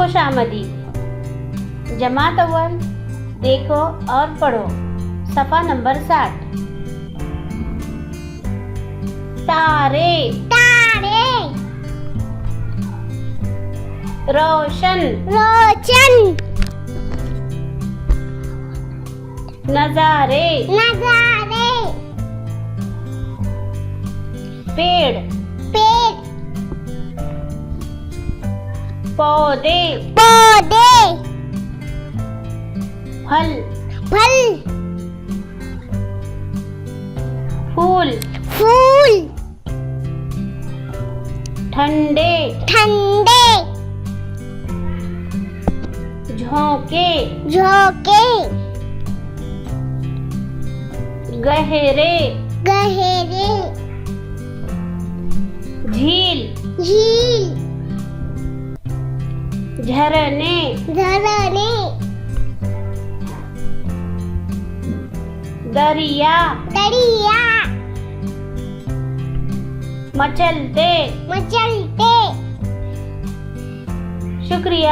खुशामदीद। जमात अव्वल, देखो और पढ़ो। सफ़ा नंबर 60। तारे तारे रोशन रोशन नज़ारे नजारे पेड़ पेड़ पौधे पौधे फल फल फूल फूल ठंडे ठंडे झोंके झोंके गहरे गहरे झील झील झरने झरने दरिया दरिया मचलते। मचलते। शुक्रिया।